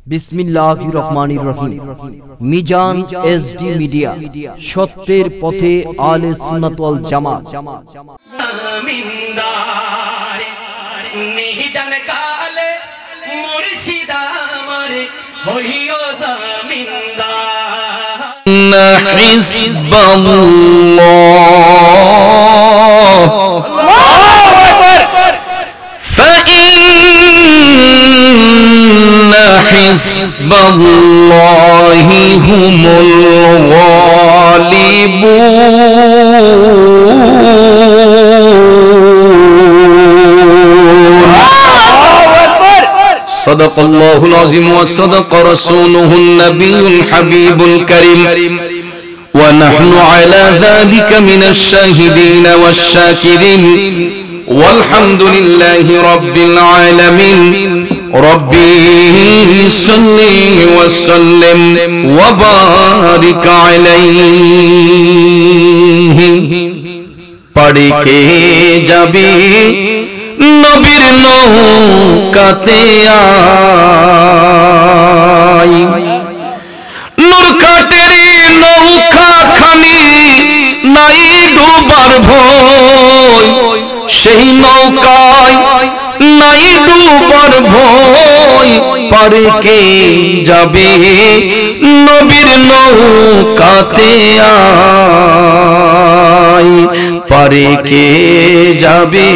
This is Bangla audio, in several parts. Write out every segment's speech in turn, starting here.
বিসমিল্লাহির রহমানির রহিম। মিজান এসডি মিডিয়া, সত্যের পথে আলে সুন্নাত ওয়াল জামাত। জমিনদার নিহিদান কালে মুর্শিদ আমার হইও জমিনদার। حزب الله هم الغالبون. صدق الله العظيم وصدق رسوله النبي الحبيب الكريم ونحن على ذلك من الشاهدين والشاكرين والحمد لله رب العالمين. ربي صل وسلم وبارك عليه. পড়ে কে যাবে নবীর নৌকাতে আই, নূর কাটের নৌকা খানি নাই ডুবার ভয়, সেই নৌকায় নাই ডুবার ভয়। পারে কে যাবে নবীর নৌকাতে আই, পারে কে যাবে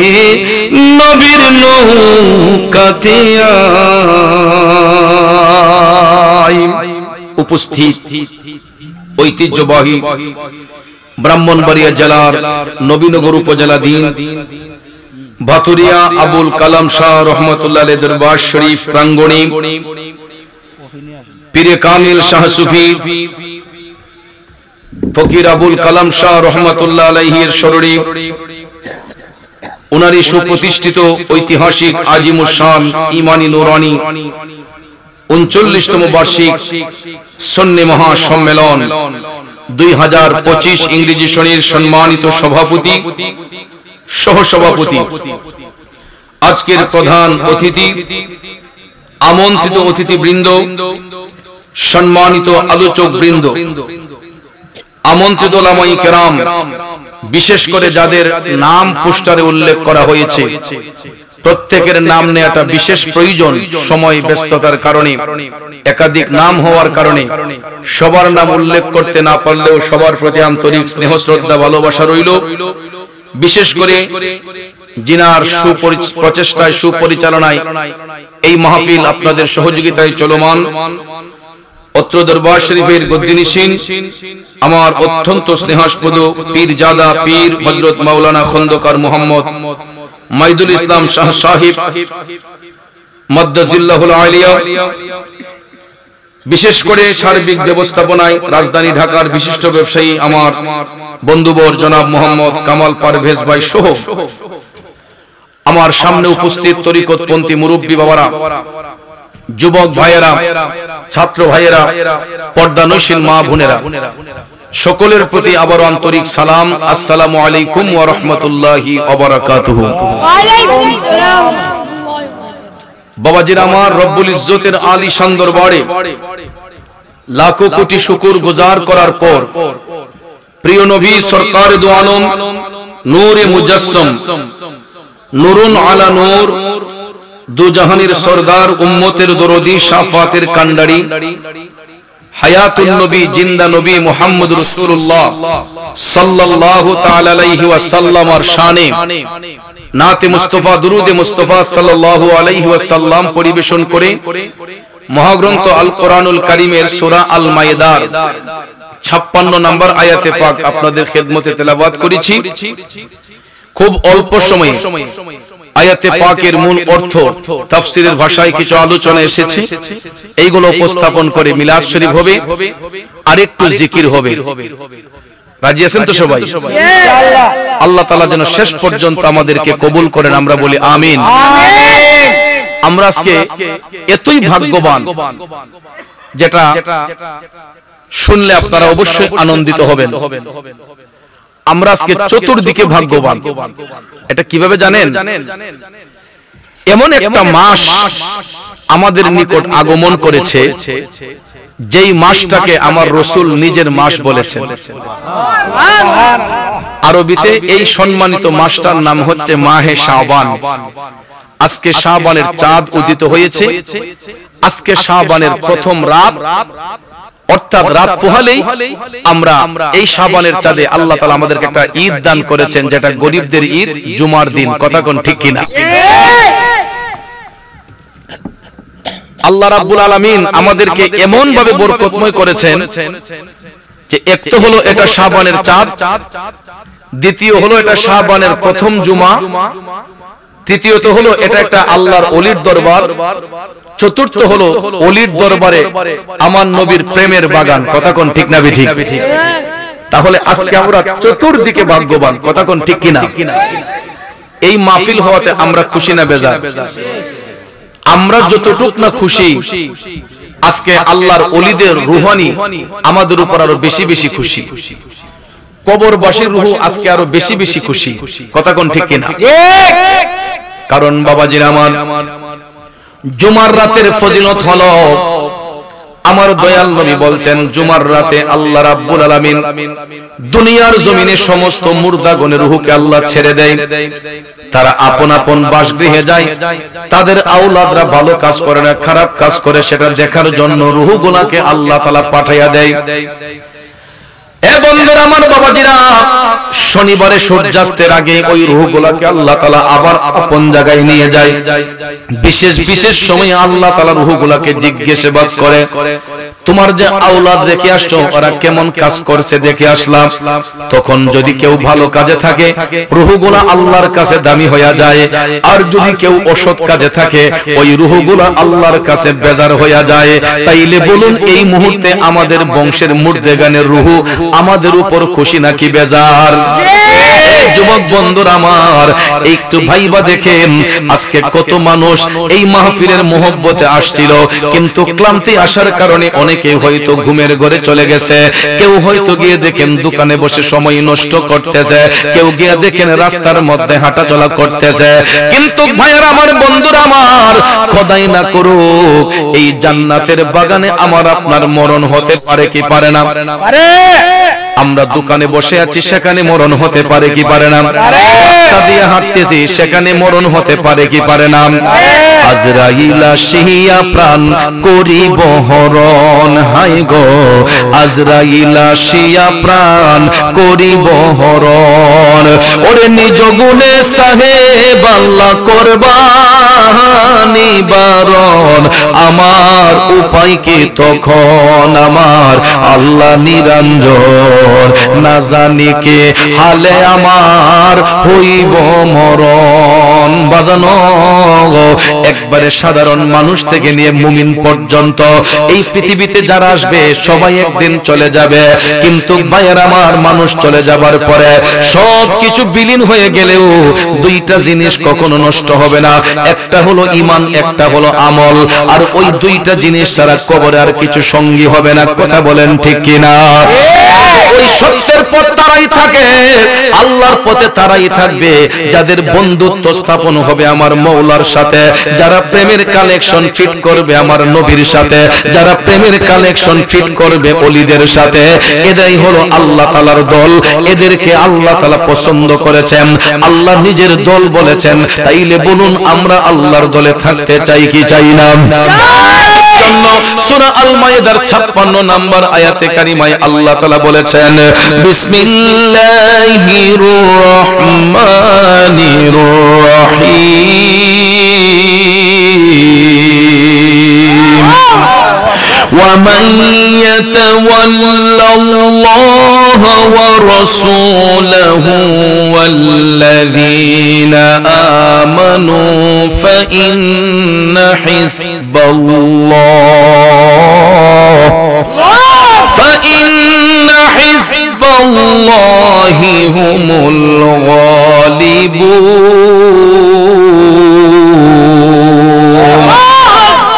নবীর নৌকাতে আই। উপস্থিত ঐতিহ্যবাহী ব্রাহ্মণবাড়িয়া জেলার নবীনগর উপজেলাধীন ভাতুরিয়া আবুল কালাম শাহ রহমতুল্লাহ আলাইহির দরবার শরীফ প্রাঙ্গণে পীরে কামিল শাহ সুফি ফকির আবুল কালাম শাহ রহমতুল্লাহ আলাইহির স্মরণে উনারই সুপ্রতিষ্ঠিত ঐতিহাসিক আজিমুস শান ইমানি নুরানি 39তম বার্ষিক সুন্নি মহাসম্মেলন 2025 ইংরেজি সনের সম্মানিত সভাপতি সহসভাপতি, আজকের প্রধান অতিথি, আমন্ত্রিত অতিথিবৃন্দ, সম্মানিত আলোচক বৃন্দ, আমন্ত্রিত উলামায়ে কেরাম, বিশেষ করে যাদের নাম পোস্টারে উল্লেখ করা হয়েছে প্রত্যেকের নাম নেওয়াটা বিশেষ প্রয়োজন। সময় ব্যস্ততার কারণে, একাধিক নাম হওয়ার কারণে সবার নাম উল্লেখ করতে না পারলেও সবার প্রতি আন্তরিক স্নেহ শ্রদ্ধা ভালোবাসা রইল। বিশেষ করে জিনার প্রচেষ্টায় সুপরিচালনায় এই মাহফিল আপনাদের সহযোগিতায় চলমান, অত্র দরবার শরীফের গদ্দিনিশীন আমার অত্যন্ত স্নেহাস্পদ পীরজাদা পীর হযরত মাওলানা খন্দকার মুহাম্মদ মাইদুল ইসলাম শাহ সাহেব মাদ্দাজিল্লাহুল আলিয়া, বিশেষ করে সার্বিক ব্যবস্থাপনায় রাজধানী ঢাকার বিশিষ্ট ব্যবসায়ী আমার বন্ধুবর জনাব মোহাম্মদ কামাল পারভেজ ভাই সহ আমার সামনে উপস্থিত তরিকতপন্থী মুরব্বী বাবারা, যুবক ভাইয়েরা, ছাত্র ভাইয়েরা, পর্দানশীল মা বোনেরা, সকলের প্রতি আবার আন্তরিক সালাম। আসসালামু আলাইকুম ওয়া রাহমাতুল্লাহি ওয়া বারাকাতুহু। ওয়া আলাইকুম আসসালাম। বাবাজির আমার, রব্বুল ইজ্জতের আলিশান দরবারে লাখো কোটি শুকর গুজার করার পর প্রিয় নবী সরকার দু আলম নূরে মুজাসসাম নূরুন আলা নূর, দু জাহানের সরদার, উম্মতের দরদি, শাফাতের কান্ডারি, হায়াতুন নবী, জিন্দা নবী মুহাম্মদ রাসূলুল্লাহ সাল্লাল্লাহু তাআলা আলাইহি ওয়াসাল্লামের শানে নাতে মুস্তাফা, দুরুদে মুস্তাফা সাল্লাল্লাহু আলাইহি ওয়াসাল্লাম পরিবেশন করে মহাগ্রন্থ আল কোরআনুল কারীমের সূরা আল মায়েদার 56 নম্বর আয়াতে পাক আপনাদের খেদমতে তেলাওয়াত করেছি। খুব অল্প সময়ে আয়াতে পাকের মূল অর্থ, তাফসীরের ভাষায় কিছু আলোচনা এসেছে, এইগুলো উপস্থাপন করে মিলাদ শরীফ হবে আর একটু জিকির হবে। রাজি আছেন তো সবাই? ইনশাআল্লাহ। আল্লাহ তাআলা যেন শেষ পর্যন্ত আমাদেরকে কবুল করেন, আমরা বলি আমিন। আমরা আজকে এতই ভাগ্যবান, যেটা শুনলে আপনারা অবশ্যই আনন্দিত হবেন। আমরা আজকে চতুর্দিকে ভাগ্যবান। এটা কিভাবে জানেন? এমন একটা মাস আমাদের নিকট আগমন করেছে, যেই মাসটাকে আমার রাসূল নিজের মাস বলেছেন। আরবিতে এই সম্মানিত মাসটার নাম হচ্ছে মাহে শাবান। আজকে শাবানের চাঁদ উদিত হয়েছে। আজকে শাবানের প্রথম রাত, অর্থাৎ রাত পোহালেই আমরা এই শাবানের চাঁদে আল্লাহ তাআলা আমাদেরকে একটা ঈদ দান করেছেন, যেটা গরিবদের ঈদ, জুমার দিন। কথা কোন ঠিক কিনা? আল্লাহ রাব্বুল আলামিন আমাদেরকে এমন ভাবে বরকতময় করেছেন যে এক তো হলো এটা শাবানের চাঁদ, দ্বিতীয় হলো এটা শাবানের প্রথম জুমা, তৃতীয়ত হলো এটা একটা আল্লাহর ওলির দরবার, চতুর্থ হলো ওলির দরবারে আমার নবীর প্রেমের বাগান। কথা কোন ঠিক না ঠিক? তাহলে আজকে আমরা চতুর্দিকে ভাগ্যবান। কথা কোন ঠিক কিনা? এই মাহফিল হওয়াতে আমরা খুশি না বেজার? আমরা যতটুক না খুশি, আজকে আল্লাহর ওলিদের রুহানি আমাদের উপর আরো বেশি বেশি খুশি। কবরবাসীর রুহ আজকে আরো বেশি বেশি খুশি। কথা কোন ঠিক কিনা? কারণ বাবাজিরা আমার, জুমার রাতের ফজিলত হলো, আমার দয়াল নবী বলছেন, জুমার রাতে আল্লাহ রাব্বুল আলামিন দুনিয়ার জমিনে সমস্ত মুর্দাগণের রূহকে আল্লাহ ছেড়ে দেয়। তারা আপন আপন বাসগৃহে যায়। তাদের আওলাদরা ভালো কাজ করে না, খারাপ কাজ করে, সেটা দেখার জন্য রূহগুলোকে আল্লাহ তাআলা পাঠাইয়া দেয়। এ বন্ধুরা আমার, বাবাজিরা, শনিবারে সূর্যাস্তের আগে ওই রূহগুলোকে আল্লাহ তাআলা আবার আপন জায়গায় নিয়ে যায়। বিশেষ বিশেষ সময়ে আল্লাহ তাআলা রূহগুলোকে জিজ্ঞাসাবাদ করে, তোমার যে আওলাদ রেখে আসছো ওরা কেমন কাজ করছে দেখে আসলাম। তখন যদি কেউ ভালো কাজে থাকে, রূহগুলো আল্লাহর কাছে দামি হয়ে যায়। আর যদি কেউ অসৎ কাজে থাকে, ওই রূহগুলো আল্লাহর কাছে বেজার হয়ে যায়। তাইলে বলুন, এই মুহূর্তে আমাদের বংশের মুর্দেগানের রূহ আমাদের উপর খুশি নাকি বেজার? যুবক বন্ধুরা আমার, একটু ভাইবা দেখেন, আজকে কত মানুষ এই মাহফিলের মোহব্বতে আসছিল, কিন্তু ক্লান্তি আসার কারণে অনেকে হয়তো ঘুমের ঘরে চলে গেছে। কেউ হয়তো গিয়ে দেখেন দোকানে বসে সময় নষ্ট করতেছে, কেউ গিয়ে দেখেন রাস্তার মধ্যে হাঁটাচলা করতেছে। কিন্তু ভাইয়েরা আমার, বন্ধুরা আমার, খোদাই না করুক, এই জান্নাতের বাগানে আমার আপনার মরণ হতে পারে কি পারে না? আমরা দোকানে বসে আছি, সেখানে মরণ হতে পারে কি পারে না? রাস্তা দিয়ে হাঁটতেছি, সেখানে মরণ হতে পারে কি পারে না? আজরাইল আসিয়া প্রাণ করিব হরণ, হায় গো আজরাইল আসিয়া প্রাণ করিব হরণ। ওরে নিজ গুণে সাহেব আল্লাহ করবানি বারণ, আমার উপায় কি তখন আমার আল্লাহ নিরঞ্জন, না জানি কে হালে আমার হইব মরণ। বাজানো, একবারে সাধারণ মানুষ থেকে নিয়ে মুমিন পর্যন্ত এই পৃথিবীতে যারা আসবে সবাই একদিন চলে যাবে। কিন্তু ভাইয়ের আমার, মানুষ চলে যাবার পরে সব কিছু বিলীন হয়ে গেলেও দুইটা জিনিস কখনো নষ্ট হবে না, একটা হলো ঈমান, একটা হলো আমল। আর ওই দুইটা জিনিস ছাড়া কবরে আর কিছু সঙ্গী হবে না। কথা বলেন ঠিক কিনা? ওই সত্যের পথ তারাই থাকে, আল্লাহর পথে তারাই থাকবে যাদের বন্ধুত্ব স্থাপন হবে আমার মওলার সাথে, যারা প্রেমের কালেকশন ফিট করবে আমার নবীর সাথে, যারা প্রেমের কালেকশন ফিট করবে ওলিদের সাথে। এটাই হলো আল্লাহ তাআলার দল। এদেরকে আল্লাহ তাআলা পছন্দ করেছেন, আল্লাহ নিজের দল বলেছেন। তাইলে বলুন, আমরা আল্লাহর দলে থাকতে চাই কি চাই না? সূরা আল মাইদার 56 নম্বর আয়াতে কারিমায় আল্লাহ তাআলা বলেছেন, বিসমিল্লাহির রহমানির রহিম, ومن يتولى الله ورسوله والذين آمنوا فإن حزب الله هم الغالبون।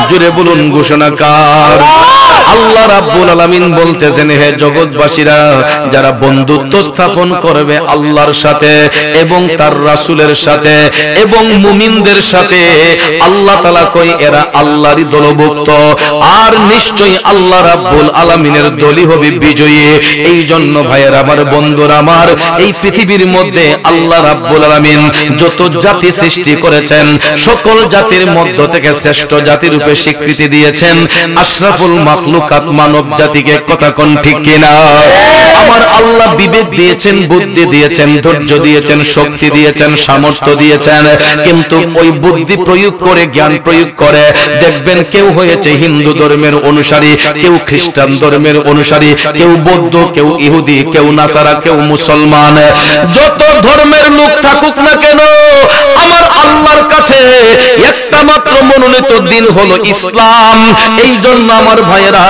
জোরে বলুন ঘোষণাকার। আল্লাহ রাব্বুল আলামিন বলতেছেন, হে জগৎবাসীরা, যারা বন্ধুত্ব স্থাপন করবে আল্লাহর সাথে এবং তার রাসূলের সাথে এবং মুমিনদের সাথে, আল্লাহ তাআলা কই এরা আল্লাহরই দলভুক্ত, আর নিশ্চয়ই আল্লাহ রাব্বুল আলামিনের দলই হবে বিজয়ী। এই জন্য ভাইয়ের আমার, বন্ধুরা আমার, এই পৃথিবীর মধ্যে আল্লাহ রাব্বুল আলামিন যত জাতি সৃষ্টি করেছেন, সকল জাতির মধ্য থেকে শ্রেষ্ঠ জাতি রূপে স্বীকৃতি দিয়েছেন আশরাফুল মাখলুকাত মানব জাতিকে। কথা কোন ঠিক কিনা? আমার আল্লাহ বিবেক দিয়েছেন, বুদ্ধি দিয়েছেন, ধৈর্য দিয়েছেন, শক্তি দিয়েছেন, সামর্থ্য দিয়েছেন, কিন্তু ওই বুদ্ধি প্রয়োগ করে, জ্ঞান প্রয়োগ করে দেখবেন কেউ হয়েছে হিন্দু ধর্মের অনুসারী, কেউ খ্রিস্টান ধর্মের অনুসারী, কেউ বৌদ্ধ, কেউ ইহুদি, কেউ নাসারা, কেউ মুসলমান। যত ধর্মের লোক থাকুক না কেন, আমার আল্লাহর কাছে একটা মাত্র মনোনীত দিন হলো ইসলাম। এই জন্য আমার ভাইয়েরা,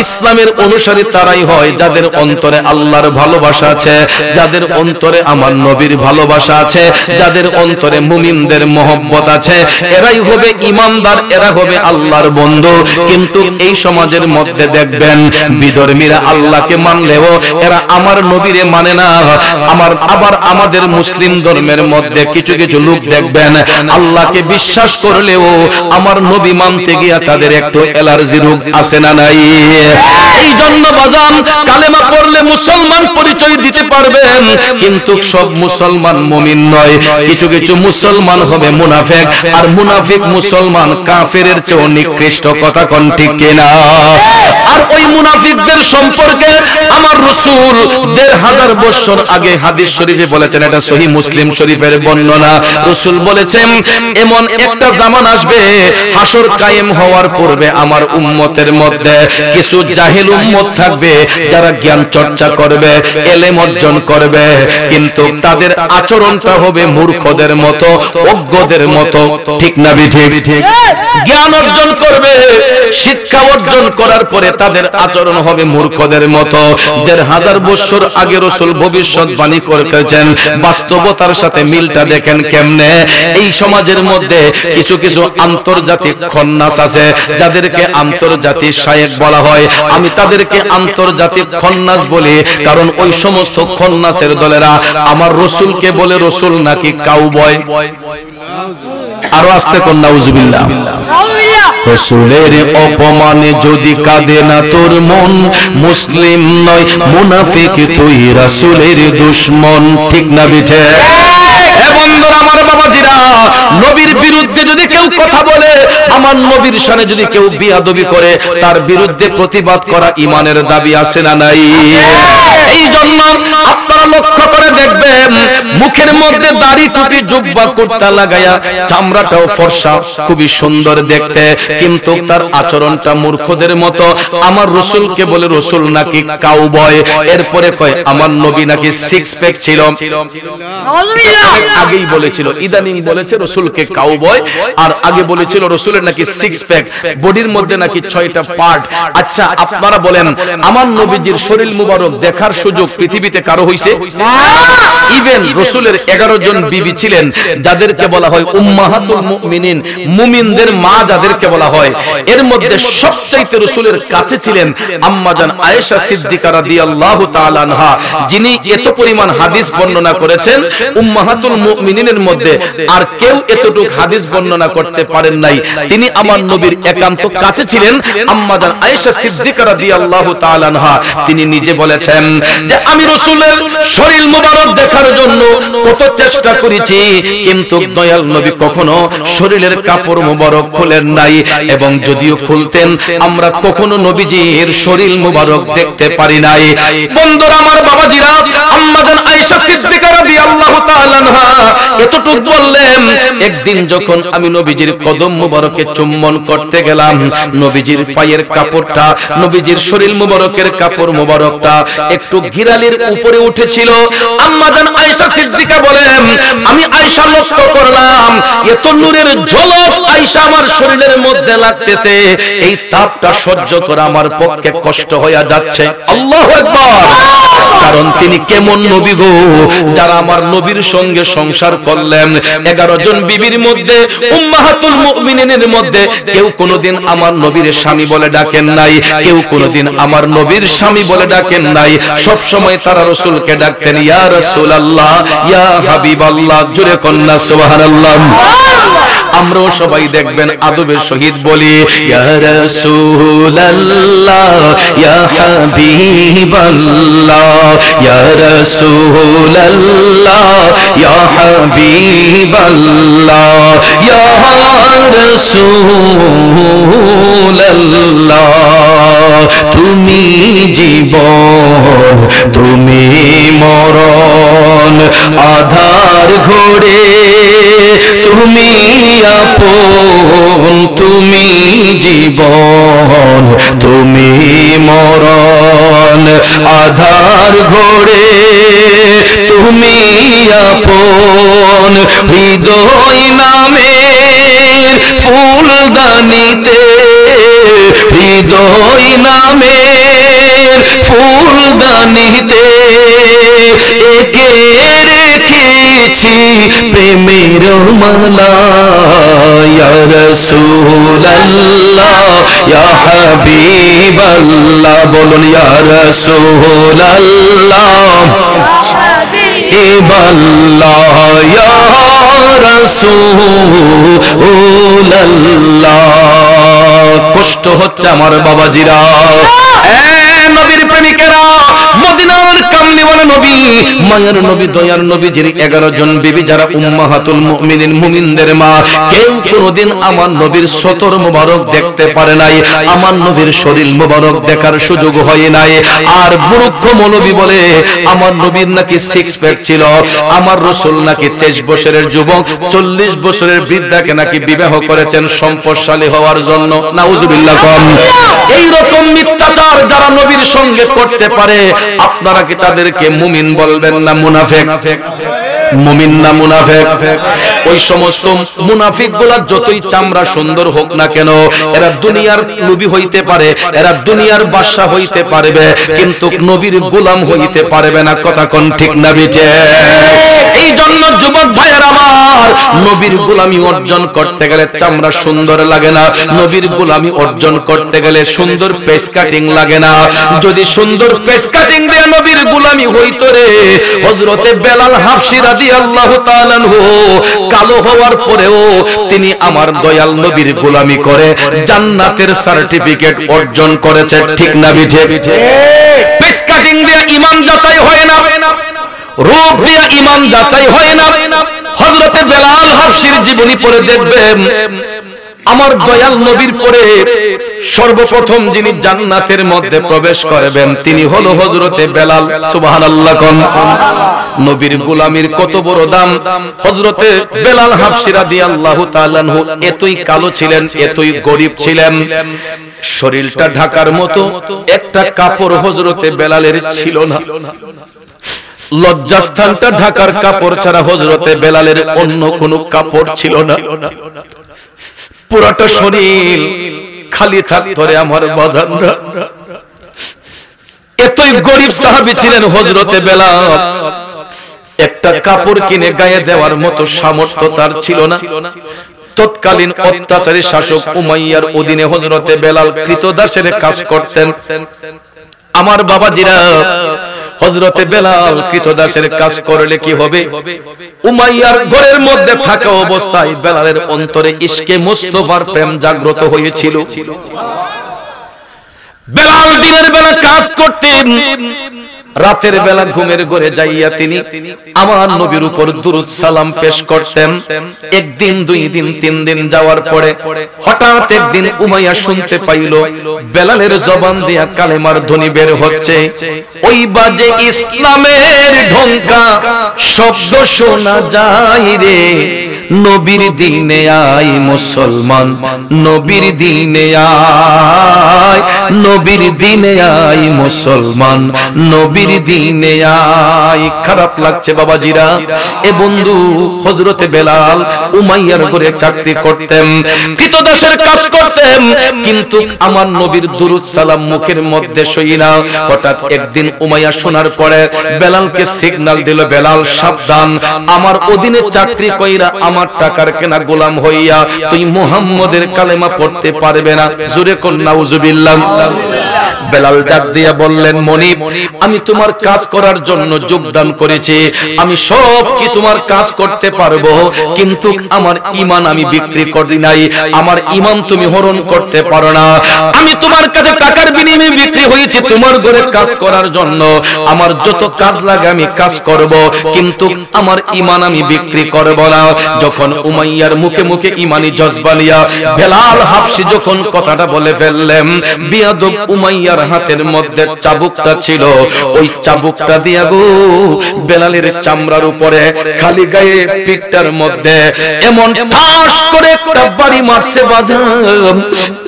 ইসলামের অনুসারী তারাই হয় যাদের অন্তরে আল্লাহর ভালোবাসা আছে, যাদের অন্তরে আমার নবীর ভালোবাসা আছে, যাদের অন্তরে মুমিনদের মহব্বত আছে, এরাই হবে ইমানদার, এরা হবে আল্লাহর বন্ধু। কিন্তু এই সমাজের মধ্যে দেখবেন বিধর্মীরা আল্লাহকে মানলেও এরা আমার নবীরে মানে না। আবার আমাদের মুসলিম ধর্মের মধ্যে কিছু কিছু লোক দেখবেন আল্লাহকে বিশ্বাস করলেও আমার নবী মানতে গিয়া তাদের একটু অ্যালার্জি রোগ আছে না নাই? এই জন্য বাজান, কালেমা পড়লে মুসলমান পরিচয় দিতে পারবেন, কিন্তু সব মুসলমান মুমিন নয়। কিছু কিছু মুসলমান হবে মুনাফিক, আর মুনাফিক মুসলমান কাফেরের চেয়ে নিকৃষ্ট। কথা কোন ঠিক কিনা? আর ওই মুনাফিকদের সম্পর্কে আমার রাসূল ১৫০০ বছর আগে হাদিস শরীফে বলেছেন, এটা সহিহ মুসলিম শরীফের বর্ণনা। রাসূল বলেছেন, এমন একটা জামান আসবে, হাসর কায়েম হওয়ার পূর্বে আমার উম্মতের মধ্যে কিছু জাহিল উম্মত থাকবে, যারা জ্ঞান চর্চা করবে, ইলম অর্জন করবে, কিন্তু তাদের আচরণটা হবে মূর্খদের মতো, অজ্ঞদের মতো। ঠিক না ঠিক? জ্ঞান অর্জন করবে, শিক্ষা অর্জন করার পরে তাদের আচরণ হবে মূর্খদের মতো। ১৫০০ বছর আগে রাসূল ভবিষ্যৎবাণী করেছেন, বাস্তবতার সাথে মিলটা দেখেন কেমনে। এই সমাজের মধ্যে কিছু কিছু আন্তর্জাতিক খন্নাস আছে, যাদেরকে আন্তর্জাতিক শায়েখ বলা হয়। আমি তাদেরকে আন্তর্জাতিক খন্নাস বলি, কারণ ওই সমস্ত খন্নাসের দলেরা আমার রাসূলকে বলে রাসূল নাকি কাউবয়। আরো আস্তে কোন নাউজুবিল্লাহ। রাসূলের অপমানে যদি কাঁদে না তোর মন, মুসলিম নয় মুনাফিক তুই, রাসূলের দুশমন। ঠিক না বিঠে? বন্ধুরা আমার, বাবাজিরা, নবীর বিরুদ্ধে যদি কেউ কথা বলে, আমার নবীর শানে যদি কেউ বিয়াদবি করে, তার বিরুদ্ধে প্রতিবাদ করা ইমানের দাবি আছে না নাই? এই জন্য আপনারা লক্ষ্য করে দেখবেন, মুখের মধ্যে দাড়ি, টুপি, জুব্বা, কুর্তা লাগায়া, চামড়াটাও ফর্সা, খুবই সুন্দর দেখতে, কিন্তু তার আচরণটা মূর্খদের মতো। আমার রাসূলকে বলে রাসূল নাকি কাউবয়। এরপরে কয় আমার নবী নাকি সিক্স প্যাক ছিল। আগেই বলেছিল, ইদানিং বলেছে রাসূলকে কাউবয়, আর আগে বলেছিল রাসূলের নাকি সিক্স প্যাক, বডির মধ্যে নাকি 6টা পার্ট। আচ্ছা আপনারা বলেন, আমার নবীজির শরীর মুবারক দেখার সুযোগ পৃথিবীতে কারো হইছে? ইভেন রাসূলের 11 জন বিবি ছিলেন, যাদেরকে বলা হয় উম্মাহাতুল মুমিনিন, মুমিনদের মা যাদেরকে বলা হয়। এর মধ্যে সবচাইতে রাসূলের কাছে ছিলেন আম্মা জান আয়েশা সিদ্দিকা রাদিয়াল্লাহু তাআলা আনহা, যিনি এত পরিমাণ হাদিস বর্ণনা করেছেন উম্মাহাতুল মুমিনিনের মধ্যে আর কেউ এতটুকু হাদিস বর্ণনা করতে পারেন নাই। তিনি আমার নবীর একান্ত কাছে ছিলেন আম্মা জান আয়েশা সিদ্দিকা রাদিয়াল্লাহু তাআলা আনহা। তিনি নিজে বলেছেন যে আমি রাসূলের শরীর মুবারক দেখার জন্য কত চেষ্টা করেছি, কিন্তু দয়াল নবী কখনো শরীরের কাপড় মুবারক খুলেন নাই, এবং যদিও খুলতেন আমরা কখনো নবীজির শরীর মুবারক দেখতে পারি নাই। বন্ধুরা আমার, বাবাজিরা, আম্মা জান আয়েশা সিদ্দিকা রাদিয়াল্লাহু তাআলা আনহা এতটুকু বললেন, একদিন যখন আমি নবীজির কদম মুবারকে চুম্বন করতে গেলাম, নবীজির পায়ের কাপড়টা, নবীজির শরীর মুবারকের কাপড় মুবারকটা একটু ঘিরালির উপরে উঠেছিল। আম্মা জান আয়েশা সিদ্দিকা বলেন, আমি আয়েশা লক্ষ্য করলাম এত নূরের ঝলক আয়েশা আমার শরীরের মধ্যে লাগতেছে, এই তাপটা সহ্য করা আমার পক্ষে কষ্ট হয়ে যাচ্ছে। আল্লাহু আকবার। কারণ তিনি কেমন নবী গো, যারা আমার নবীর সঙ্গে সংসার করলেন। 11 জন বিবির মধ্যে উম্মাহাতুল মুমিনিনের মধ্যে কেউ কোনোদিন আমার নবীর স্বামী বলে ডাকেন নাই, কেউ কোনোদিন আমার নবীর স্বামী বলে ডাকেন নাই। সব সময় তারা রাসূলকে ডাকতেন ইয়া রাসূলুল্লাহ, ইয়া হাবিবাল্লাহ। জোরে কন্না সুবহানাল্লাহ। আমরাও সবাই দেখবেন আদবের সহিত বলি ইয়া রাসূলুল্লাহ, ইয়া হাবিবাল্লাহ, ইয়া রাসূলুল্লাহ, ইয়া হাবিবাল্লাহ, ইয়া রাসূলুল্লাহ। তুমি জীবন, তুমি মরণ, আধার ঘোরে তুমি আপন, তুমি জীবন, তুমি মরণ, আধার ঘোরে তুমি আপন। হৃদয় নামের ফুলদানিতে, হৃদয় নামের ফুলদানিতে একে রেখেছি প্রেমের মালা। ইয়া রাসূলুল্লাহ, ইয়া হাবিবাল্লাহ। বলুন ইয়া রাসূলুল্লাহ, হাবিবাল্লাহ, ইয়া রাসূলুল্লাহ। কষ্ট হচ্ছে আমার বাবাজিরা, নবীর প্রেমিকেরা, মদিনার কামলিওয়ালা নবী, মায়ের নবী, দয়ার নবী, যিনি 11 জন বিবি যারা উম্মাহাতুল মুমিনিন, মুমিনদের মা, কেউ কোনোদিন আমার নবীর সতর মোবারক দেখতে পারে নাই, আমার নবীর শরীর মোবারক দেখার সুযোগ হয় নাই। আর বুরুক্ষ মৌলবী বলে আমার নবীর নাকি 6 প্যাক ছিল, আমার রাসূল নাকি 23 বছরের যুবক 40 বছরের বৃদ্ধাকে নাকি বিবাহ করেছেন সম্পদশালী হওয়ার জন্য। নাউজুবিল্লাহ। এই রকম মিথ্যাচার যারা নবীর সঙ্গে করতে পারে, আপনারা কি তাদেরকে মুমিন বলবেন না মুনাফিক? মুমিন না মুনাফিক? ওই সমস্ত মুনাফিকগুলা যতই চামড়া সুন্দর হোক না কেন, এরা দুনিয়ার নবী হইতে পারে, এরা দুনিয়ার বাদশা হইতে পারবে, কিন্তু নবীর গোলাম হইতে পারবে না। কথা কোন ঠিক না বেঠে? এই জন্য যুবক ভাইয়ের আমার, নবীর গোলামি অর্জন করতে গেলে চামড়া সুন্দর লাগে না, নবীর গোলামি অর্জন করতে গেলে সুন্দর পেস কাটিং লাগে না। যদি সুন্দর পেস কাটিং দিয়ে নবীর গোলামি হইতো রে, হযরতে বেলাল হাবশী রাদিয়াল্লাহু তাআলা আনহু কালো হওয়ার পরেও তিনি আমার দয়াল নবীর গোলামি করে জান্নাতের সার্টিফিকেট অর্জন করেছে। ঠিক না বিঠে? পেস কাটিং দিয়ে ইমান যাচাই হয় না, রূপ দিয়ে ইমান যাচাই হয় না। হযরতে বেলাল হাবশীর জীবনী পড়ে দেখবেন, আমার দয়াল নবীর পরে সর্বপ্রথম যিনি জান্নাতের মধ্যে প্রবেশ করবেন তিনি হলো হযরতে বেলাল। সুবহানাল্লাহ। নবীর গোলামির কত বড় দাম। হযরতে বেলাল হাবশী রাদিয়াল্লাহু তাআলা আনহু এতই কালো ছিলেন, এতই গরীব ছিলেন, শরীরটা ঢাকার মতো একটা কাপড় হযরতে বেলালের ছিল না। লজ্জাস্থানটা ঢাকার কাপড় ছাড়া হযরতে বেলালের অন্য কোনো কাপড় ছিল না। পুরাটা শরীর খালি থাকতো রে আমার বাজানরা। এতই গরিব সাহাবী ছিলেন হযরতে বেলাল, একটা কাপড় কিনে গায়ে দেওয়ার মতো সামর্থ্য তার ছিল না। তৎকালীন অত্যাচারী শাসক উমাইয়ার অধীনে হযরতে বেলাল কৃতদাসের কাজ করতেন। আমার বাবাজিরা, হযরতে বেলাল কৃতদাসের কাজ করলে কি হবে? উমাইয়ার ঘরের মধ্যে থাকা অবস্থায় বেলালের অন্তরে ইশকে মুস্তাফার প্রেম জাগ্রত হয়েছিল। বেলাল দিনের বেলা কাজ করতেন, রাতের বেলা ঘুমের ঘরে যাইয়া তিনি আমার নবীর উপর দুরূদ সালাম পেশ করতেন। একদিন, 2 দিন, 3 দিন যাওয়ার পরে হঠাৎ একদিন উমাইয়া শুনতে পাইল বেলালের জবান দিয়া কালেমার ধ্বনি বের হচ্ছে। ওই বাজে ইসলামের ঢঙ্কা শব্দ শোনা যায় রে, নবীর দিনে আয় মুসলমান, নবীর দিনে আয়, নবীর দিনে আয় মুসলমান, নবীর দিনে আয়। খারাপ লাগছে বাবাজিরা। এ বন্ধু হযরতে বেলাল উমাইয়ার ঘরে চাকরি করতেন, কৃতদাসের কাজ করতেন, কিন্তু আমার নবীর দুরূদ সালাম মুখের মধ্যে সই না। হঠাৎ একদিন উমাইয়া শোনার পরে বেলালকে সিগন্যাল দিল, বেলাল সাবধান, আমার অধীনে চাকরি কইরা আমার টাকার কেনা গোলাম হইয়া তুই মুহাম্মদের কালেমা পড়তে পারবে না। জোরে কোন নাউজুবিল্লাহ। বেলাল ডাক দিয়া বললেন, মনিব, আমি তোমার কাজ করার জন্য যোগদান করেছি, আমি সব কি তোমার কাজ করতে পারবো, কিন্তু আমার ঈমান আমি বিক্রি করি নাই, আমার ঈমান তুমি হরণ করতে পারো না। আমি তোমার কাছে টাকার বিনিময়ে বিক্রি হয়েছি তোমার ঘরে কাজ করার জন্য, আমার যত কাজ লাগে আমি কাজ করব, কিন্তু আমার ঈমান আমি বিক্রি করব না। যখন উমাইয়ার মুখে মুখে ঈমানি জজবা নিয়া বেলাল হাবশী যখন কথাটা বলে ফেললেন, বিয়াদব উমাইয়ার হাতের মধ্যে চাবুকটা ছিল, ওই চাবুকটা দিয়া গো বেলালের চামড়ার উপরে খালি গায়ে পিঠটার মধ্যে এমন ঠাস করে একটা বাড়ি মারছে বাজার,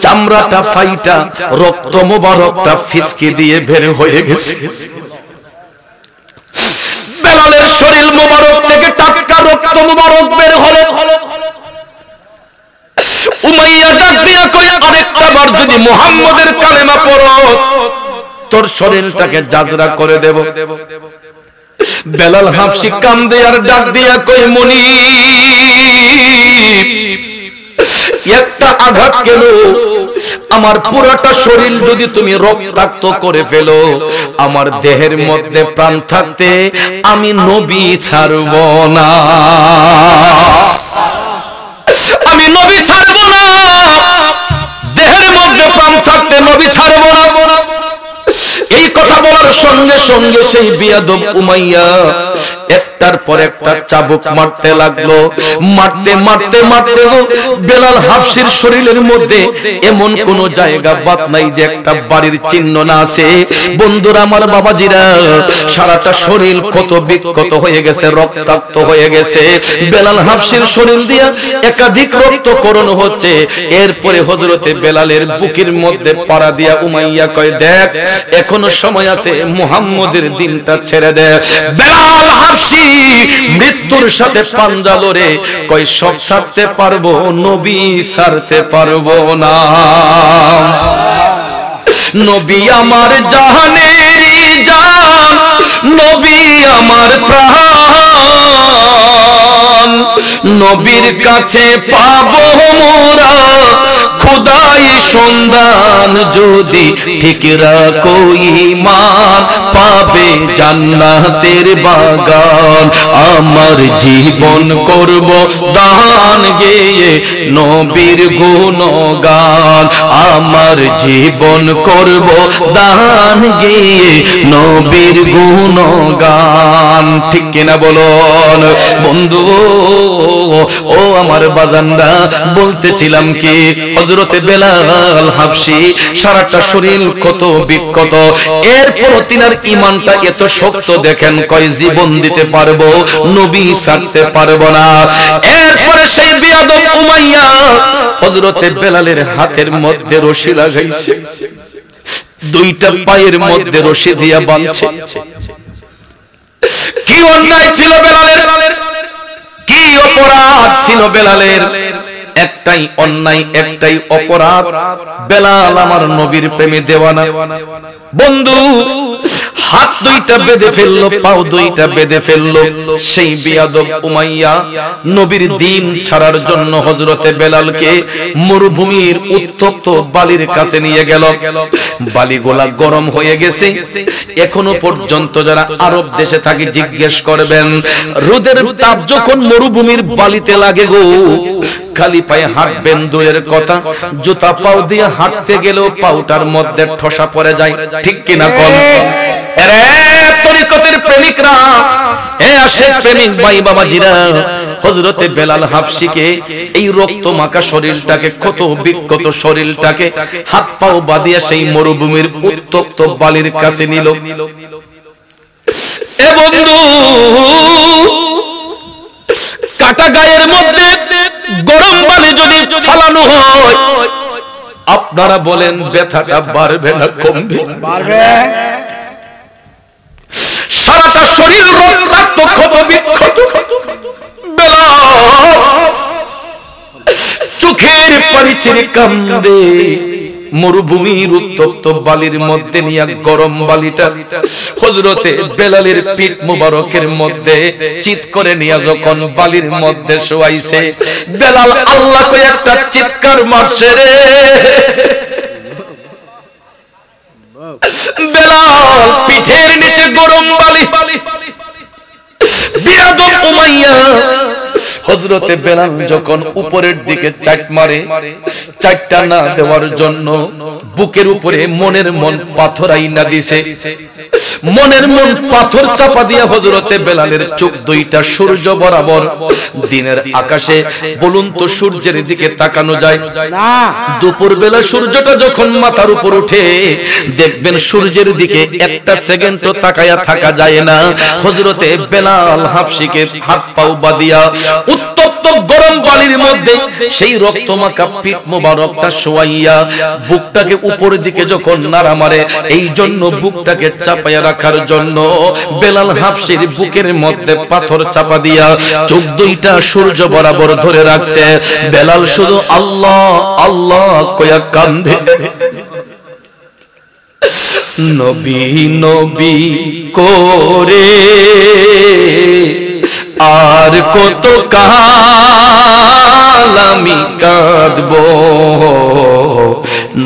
চামড়াটা ফাইটা রক্ত মোবারকটা ফিসকি দিয়ে বের হয়ে গেছে। বেলালের শরীর মোবারক থেকে টাটকা রক্ত মোবারক বের হলো। উমাইয়া ডাক দিয়া কয়, আরেকটা বার যদি মুহাম্মদের কালেমা পড়ো তোর শরীরটাকে জাজরা করে দেব। বেলাল হাবশী কান্দে আর ডাক দিয়া কয়, মুনিব, একটা আঘাত কেন, আমার পুরাটা শরীর যদি তুমি রক্তাক্ত করে ফেলো, আমার দেহের মধ্যে প্রাণ থাকতে আমি নবী ছাড়ব না, আমি নবী ছাড়ব না, দেহের মধ্যে প্রাণ থাকতে নবী ছাড়ব না। এই কথা বলার সঙ্গে সঙ্গে সেই বিয়াদব উমাইয়া একটার পর একটা চাবুক মারতে লাগলো, মারতে মারতে মারতে বেলাল হাবশীর শরীরের মধ্যে এমন কোন জায়গা বাদ নাই যে একটা বাড়ির চিহ্ন না আছে। বন্ধুরা আমার, বাবাজিরা, সারাটা শরীর ক্ষত বিক্ষত হয়ে গেছে, রক্তাক্ত হয়ে গেছে। বেলাল হাবশীর শরীর দিয়া একাধিক রক্তকরণ হচ্ছে। এরপরে হযরতে বেলালের বুকের মধ্যে পাড়া দিয়া উমাইয়া কয়, দেখ এখনো সময় আছে, মুহাম্মদের দিনটা ছেড়ে দে। বেলাল হাবশী মৃত্যুর সাথে পাঞ্জা লড়ে কয়, সব ছাড়তে পারবো, নবী ছাড়তে পারবো না। নবী আমার জাহানেরই জান, নবী আমার প্রাণ, নবীর কাছে পাবো মোরা খোদাই সন্ধান, যদি ঠিক রাখো ঈমান পাবে জান্নাতের বাগান। আমার জীবন করব দান গেয়ে নবীর গুণগান, আমার জীবন করব দান গেয়ে নবীর গুণগান। ঠিক কিনা বলুন বন্ধু? ও আমার বাজানরা, বলতেছিলাম কি, হযরতে বেলাল হাবশী সারাটা শরীর ক্ষত বিক্ষত, এরপর তিনার ঈমানটা এত শক্ত দেখেন, কয় জীবন দিতে পারবো, নবী ছাড়তে পারবো না। এরপরে সেই বিয়াদব উমাইয়া হযরতে বেলালের হাতের মধ্যে রশি লাগাইছে, দুইটা পায়ের মধ্যে রশি দিয়া বাঁধছে। কি অন্যায় ছিল বেলালের, কি অপরাধ ছিল বেলালের? একটাই অন্যায়, একটাই অপরাধ, বেলাল আমার নবীর প্রেমে দেওয়ানা। বন্ধু, হাত দুইটা বেঁধে ফেললো, পাও দুইটা বেঁধে ফেললো। সেই বিয়াদব উমাইয়া নবীর দিন ছাড়ার জন্য হযরতে বেলালকে মরুভূমির উত্তপ্ত বালির কাছে নিয়ে গেল। বালিগুলা গরম হয়ে গেছে। এখনো পর্যন্ত যারা আরব দেশে থাকে জিজ্ঞেস করবেন, রোদের তাপ যখন মরুভূমির বালিতে লাগে গো, খালি পায়ে হাঁটবেন দূরের কথা, জুতা পাও দিয়ে হাঁটতে গেলেও পাউটার মধ্যে ঠসা পড়ে যায়। ঠিক কিনা কল? তরিকতের প্রেমিকরা, আশেক প্রেমিক ভাই বাবাজিরা, হযরতে বেলাল হাবশীকে এই রক্ত মাখা শরীরটাকে, ক্ষত বিক্ষত শরীরটাকে হাত পাও বাঁধিয়া সেই মরুভূমির উত্তপ্ত বালির কাছে নিল। এ বন্ধু, কাটা গায়ের মধ্যে গরম পানি যদি ফালানো হয়, আপনারা বলেন ব্যথাটা বাড়বে না কমবে? বাড়বে। সারাটা শরীর রক্তাক্ত ক্ষত বিক্ষত, বেলাল চোখের পানি ছেড়ে কান্দে। মরুভূমির উত্তপ্ত বালির মধ্যে নিয়ে গরম বালিটা হযরতে বেলালের পিঠ মুবারকের মধ্যে চিৎ করে নিয়ে যখন বালির মধ্যে শোয়াইছে, বেলাল আল্লাহ কই একটা চিৎকার মারছে রে। বেলাল পিঠের নিচে গরম বালি, বিয়াদব উমাইয়া হযরতে বেলাল যখন উপরের দিকে চাট মারে, চাটটা না দেওয়ার জন্য বুকের উপরে মনের মন পাথর আইনা দিছে। মনের মন পাথর চাপা দিয়া হযরতে বেলালের চোখ দুইটা সূর্য বরাবর। দিনের আকাশে বলুন তো সূর্যের দিকে তাকানো যায় না? দুপুর বেলা সূর্যটা যখন মাথার উপর উঠে, দেখবেন সূর্যের দিকে একটা সেকেন্ডও তাকায়া থাকা যায় না। হযরতে বেলাল হাফসিকে হাত পাও বাঁধিয়া উত্তপ্ত গরম বালির মধ্যে সেই রক্তমাখা পিঠ মোবারকটা শোয়াইয়া বুকটাকে উপরের দিকে যখন নাড়া মারে, এই জন্য বুকটাকে চাপাইয়া রাখার জন্য বেলাল হাফসির বুকের মধ্যে পাথর চাপা দিয়া চোখ দুইটা সূর্য বরাবর ধরে রাখছে। বেলাল শুধু আল্লাহ আল্লাহ কইয়া কান্দে। নবী নবী করে আর কত কাল আমি কাঁদবো,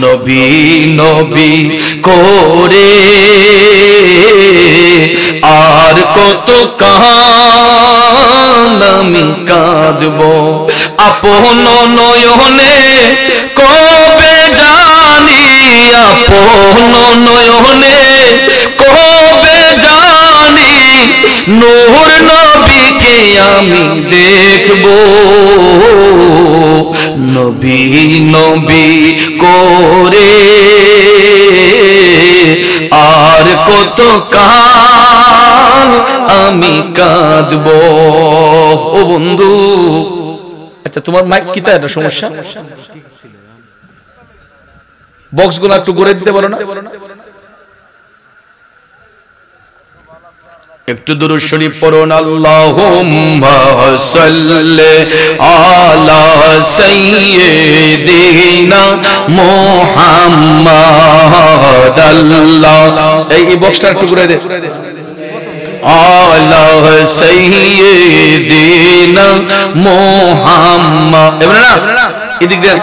নবী নবী করে আর কত কাল আমি কাঁদবো। আপন নয়নে কবে জানি, আপন নয়নে কবে জানি নূর নবীকে আমি দেখবো, নবী নবী করে আর কত কাল আমি কাঁদবো। ও বন্ধু, আচ্ছা তোমার মাইক কিতা একটা সমস্যা, বক্স গুলো একটু ঘুরে দিতে পারো না? একটু দুরূদ শরীফ পড়ুন। আল্লাহুম্মা সাল্লি আলা সাইয়্যিদিনা মুহাম্মাদ। এই বক্সটা একটু ঘুরে দে। আলা সাইয়্যিদিনা মুহাম্মাদ, এবারে না এদিক দিয়ে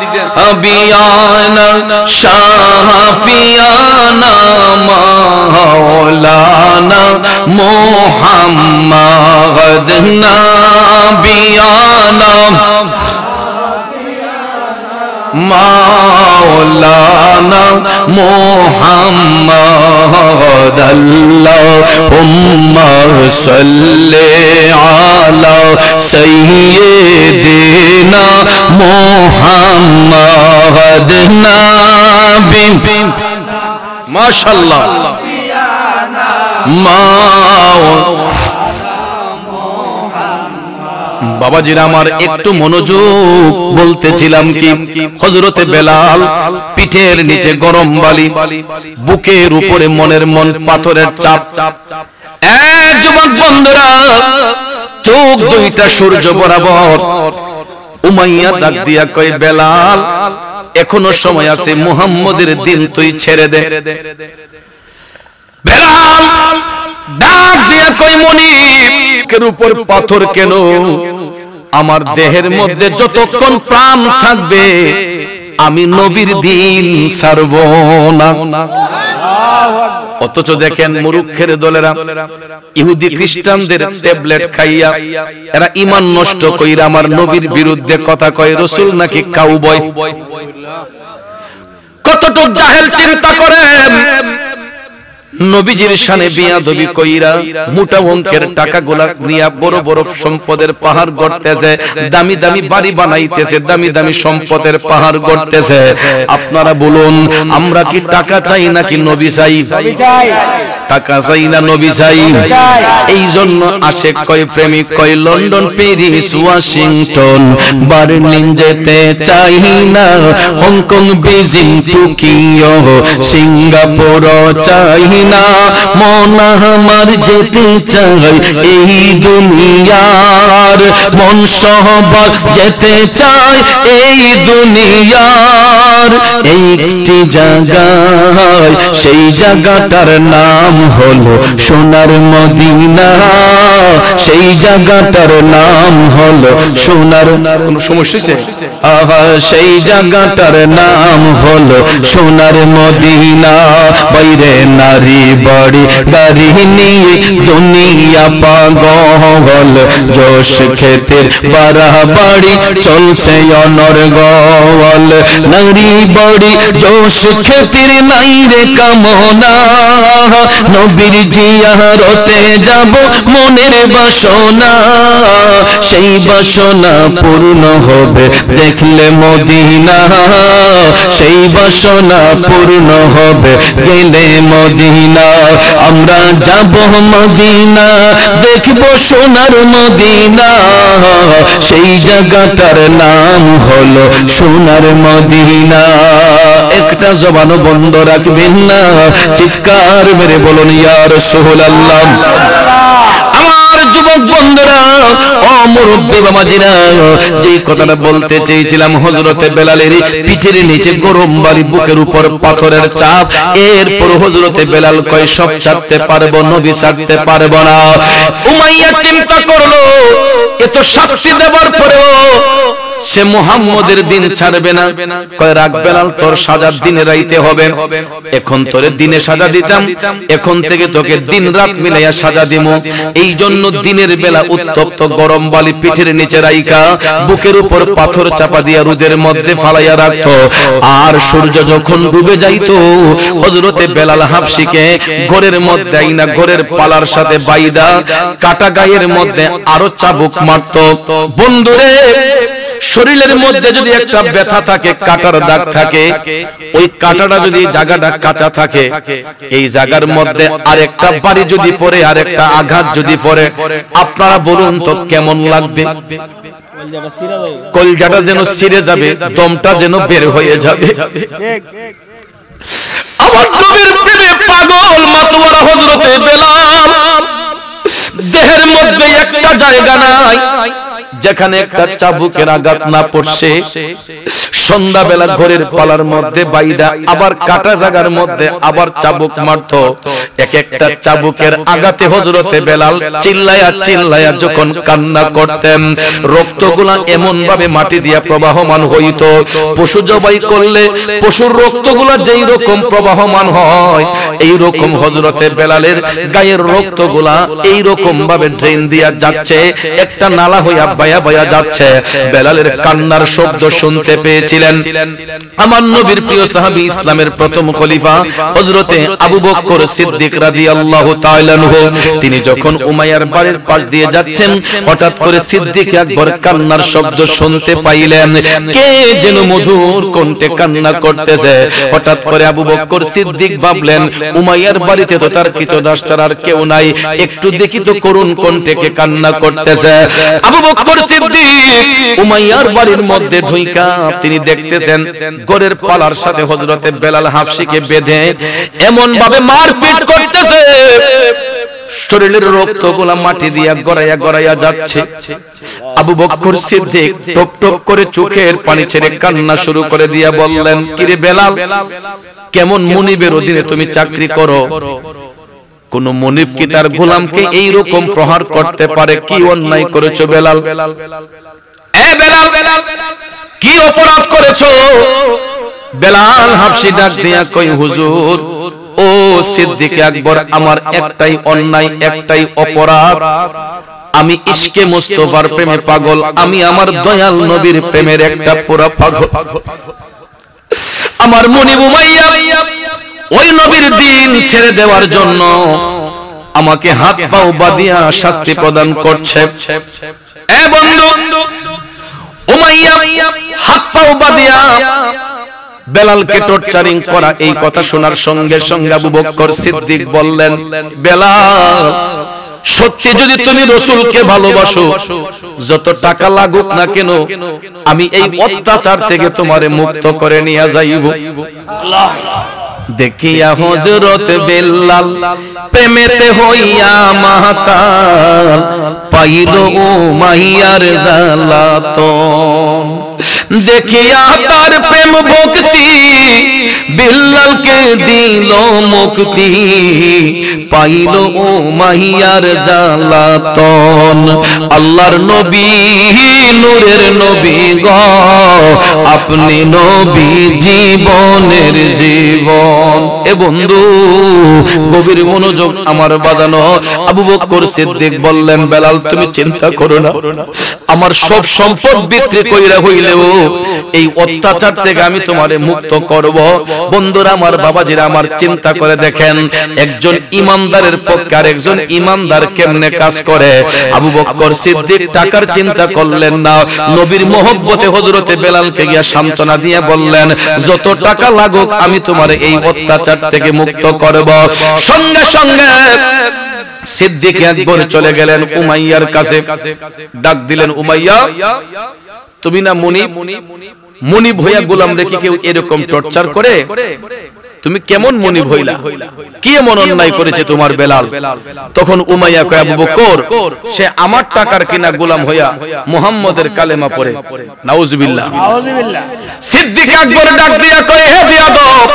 আবিয়ানা শাফিয়ানা মাওলানা মুহাম্মাদ, নাবিয়ানা মাওলানা মুহাম্মাদ। আল্লাহুম্মা সাল্লি আলা সাইয়্যিদিনা মুহাম্মাদ, নাবি মাশাআল্লাহ বাবাজিরা আমার একটু মনোযোগ, বলতেছিলাম কি হযরতে বেলাল পিঠের নিচে গরম বালি, বুকের উপরে মনের মন পাথরের চাপ। যুবক বন্ধুরা, চোখ দুইটা সূর্য বরাবর। উমাইয়া ডাক দিয়া কয়, বেলাল এখনো সময় আছে, মুহাম্মদের দিন তুই ছেড়ে দে। বেলাল ডাক দিয়া কয়, মনিকের উপর পাথর কেন? আমার দেহের মধ্যে যতক্ষণ প্রাণ থাকবে আমি নবীর দিন ছাড়ব না। অথচ দেখেন মুরুক্ষের দলেরা ইহুদি খ্রিস্টানদের ট্যাবলেট খাইয়া এরা ঈমান নষ্ট কইরা আমার নবীর বিরুদ্ধে কথা কয়, রাসূল নাকি কাউবয়। কতটুক জাহেল চিন্তা করেন। নবীজির শানে বিয়াদবি কইরা মোটা অঙ্কের টাকাগুলা নিয়া বড় বড় সম্পদের পাহাড় গড়তেছে, দামি দামি বাড়ি বানাইতেছে, দামি দামি সম্পদের পাহাড় গড়তেছে। আপনারা বলুন, আমরা কি টাকা চাই নাকি নবী চাই? টাকা চাই না নবী চাই। এই জন্য আশেক কয় প্রেমিক কয় লন্ডন প্যারিস ওয়াশিংটন বার্লিন যেতে চাই না, হংকং বেজিং টোকিও সিঙ্গাপুর চাই না, মন আমার যেতে চাই এই দুনিয়ার, মন সহবাগ যেতে চাই এই দুনিয়ার একটি জায়গায়, সেই জায়গাটার নাম হলো সোনার মদিনা, সেই জায়গাটার নাম হলো সোনার, কোন সমস্যা আছে? আহা সেই জায়গাটার নাম হলো সোনার মদিনা। বাইরে নারী বাড়ি গাড়ি নিয়ে দুনিয়া পাগল, জোশ খেতের বাড়াবাড়ি চলছে অনর্গল, নারী বাড়ি জোশ খেতের নাই রে কামনা, নবীর জিয়ারতে যাব মনের বাসনা, সেই বাসনা পূর্ণ হবে দেখলে মদিনা, সেই বাসনা পূর্ণ হবে গেলে মদিনা। আমরা যাব মদিনা, দেখব সোনার মদিনা, সেই জায়গাটার নাম হলো সোনার মদিনা। একটা জবানও বন্ধ রাখবেন না, চিৎকার মেরে বলুন ইয়া রাসূলুল্লাহ। আমার যুবক বন্ধুরা, ও মুরব্বি বাবাজিরা, যে কথাটা বলতে চেয়েছিলাম, হযরতে বেলালের পিঠের নিচে গরম বাড়ি, বুকের উপর পাথরের চাপ, এরপর হযরতে বেলাল কয় সব ছাড়তে পারবো, নবী ছাড়তে পারবো না। উমাইয়া চিন্তা করলো এত শাস্তি দেওয়ার পরেও সে মুহাম্মদের দিন ছাড়বে না। কয় রাখ বেলাল, তোর সাজা দিনে রাইতে হবে, এখন তোরে দিনে সাজা দিতাম, এখন থেকে তোকে দিন রাত মিলাইয়া সাজা দিমু। এই জন্য দিনের বেলা উত্তপ্ত গরম বালি পিঠের নিচে রাইখা বুকের উপর পাথর চাপা দিয়া রোদের মধ্যে ফালাইয়া রাখতো, আর সূর্য যখন ডুবে যাইতো হযরতে বেলাল হাবশিকে ঘরের মধ্যে আইনা ঘরের পালার সাথে বাইদা কাটা গায়ের মধ্যে আরো চাবুক মারতো। বন্ধুরে, শরীরের মধ্যে যদি একটা ব্যথা থাকে, কাটার দাগ থাকে, ওই কাটাটা যদি জায়গাটা কাঁচা থাকে, এই জায়গার মধ্যে আরেকটা বাড়ি যদি পড়ে, আরেকটা আঘাত যদি পড়ে, আপনারা বলুন তো কেমন লাগবে? কলজাটা যেন ছিঁড়ে যাবে, দমটা যেন বের হয়ে যাবে। আমার নবীর প্রেমে পাগল মাতওয়ারা হযরতে বেলাল, দেহের মধ্যে একটা জায়গা নাই যেখানে একটা চাবুকের আঘাত না পড়ছে। সন্ধ্যাবেলা ঘরের পালার মধ্যে বাইদা আবার কাটা জায়গার মধ্যে আবার চাবুক মারতো। এক একটা চাবুকের আঘাতে হযরতে বেলাল চিল্লায়া চিল্লায়া যখন কান্না করতেন, রক্তগুলা এমন ভাবে মাটি দিয়া প্রবাহমান হইতো, পশু জবাই করলে পশুর রক্তগুলা যেই রকম প্রবাহমান হয়, এই রকম হযরতে বেলালের গায়ের রক্তগুলা এই রকম ভাবে ড্রেন দিয়া যাচ্ছে, একটা নালা হইয়া বায়া বায়া যাচ্ছে। বেলালের কান্নার শব্দ শুনতে পেয়েছিলেন আমার নবীর প্রিয় সাহাবী, ইসলামের প্রথম খলিফা হযরতে আবু বকর সিদ্দিক রাদিয়াল্লাহু তাআলা আনহু। তিনি যখন উমাইয়ার বাড়ির পাশ দিয়ে যাচ্ছেন, হঠাৎ করে সিদ্দিক আকবর কান্নার শব্দ শুনতে পাইলেন। কে যেন মধুর কণ্ঠে কান্না করতেছে। হঠাৎ করে আবু বকর সিদ্দিক ভাবলেন, উমাইয়ার বাড়িতে তো তার কৃতদাস ছাড়া আর কেউ নাই, একটু দেখি তো করুণ কণ্ঠে কে কান্না করতেছে। আবু বকর সিদ্দিক উমাইয়ার বাড়ির মধ্যে ঢুইকা তিনি দেখতেছেন ঘরের পালার সাথে হযরতে বেলাল হাবশিকে বেঁধে এমন ভাবে মারপিট করতেছে, শরীরের রক্তগুলা মাটি দিয়া গড়াইয়া গড়াইয়া যাচ্ছে। আবু বকর সিদ্দিক টপ টপ করে চোখের পানি ছেড়ে কান্না শুরু করে দিয়া বললেন, কিরে বেলাল, কেমন মুনিবের অধীনে তুমি চাকরি করো? কোন মুনিব কি তার গোলামকে এই রকম প্রহার করতে পারে? কি অন্যায় করেছো বেলাল? এ বেলাল, কি অপরাধ করেছো? বেলাল হাবশি ডাক দিয়া কই, হুজুর, ও সিদ্দিক আকবর, আমার একটাই অন্যায়, একটাই অপরাধ, আমি ইশকে মুস্তাফার প্রেমে পাগল, আমি আমার দয়াল নবীর প্রেমের একটা পুরা পাগল। আমার মুনিব উমাইয়া ওই নবীর দিন ছেড়ে দেওয়ার জন্য আমাকে হাত পাও বাঁধিয়া শাস্তি প্রদান করছে। এ বন্ধু, উমাইয়া হাত পাও বাঁধিয়া বেলালকে টর্চারিং করা। এই কথা শোনার সঙ্গে সঙ্গে আবু বকর সিদ্দিক বললেন, বেলাল সত্যি যদি তুমি রাসূলকে ভালোবাসো, যত টাকা লাগুক না কেন আমি এই অত্যাচার থেকে তোমারে মুক্ত করে নিয়ে যাইব। দেখিয়া হযরত বেলাল প্রেমেতে হইয়া মাতাল, পাইল ও মাহিয়ার জালাতন। দেখিয়া তার প্রেম ভক্তি বেলালকে দিল মুক্তি, পাইল ও মাহিয়ার জালাতন। আল্লাহর নবী নূরের নবী গো, আপনি নবী জীবনের জীবন। এ বন্ধু গভীর মনোযোগ আমার বাজানো। আবু বকর সিদ্দিক বললেন, বেলাল তুমি চিন্তা করো না, আমার সব সম্পদ বিক্রি কইরা হইলেও এই অত্যাচার থেকে আমি তোমারে মুক্ত করব। বন্ধুরা আমার, বাবাজিরা আমার, চিন্তা করে দেখেন একজন ইমানদারের পক্ষে আর একজন ইমানদার কেমনে কাজ করে। আবু বকর সিদ্দিক টাকার চিন্তা করলেন না, নবীর মহব্বতে হযরতে বেলালকে গিয়া সান্ত্বনা দিয়ে বললেন, যত টাকা লাগুক আমি তোমারে এই অত্যাচার থেকে মুক্ত করব। সঙ্গে সঙ্গে সিদ্দিক একবার চলে গেলেন উমাইয়ার কাছে, ডাক দিলেন, উমাইয়া তুমি না মুনিব হইয়া গোলাম রেখে কেউ এরকম টর্চার করে? তুমি কেমন মুনিব হইলা? কি এমন অন্যায় করেছে তোমার বেলাল? তখন উমাইয়া কয়, আবু বকর সে আমার টাকার কিনা গোলাম হইয়া মুহাম্মদের কালেমা পড়ে। নাউজুবিল্লাহ। সিদ্দিক একবার ডাক দিয়া কয়, হে বিয়াদব,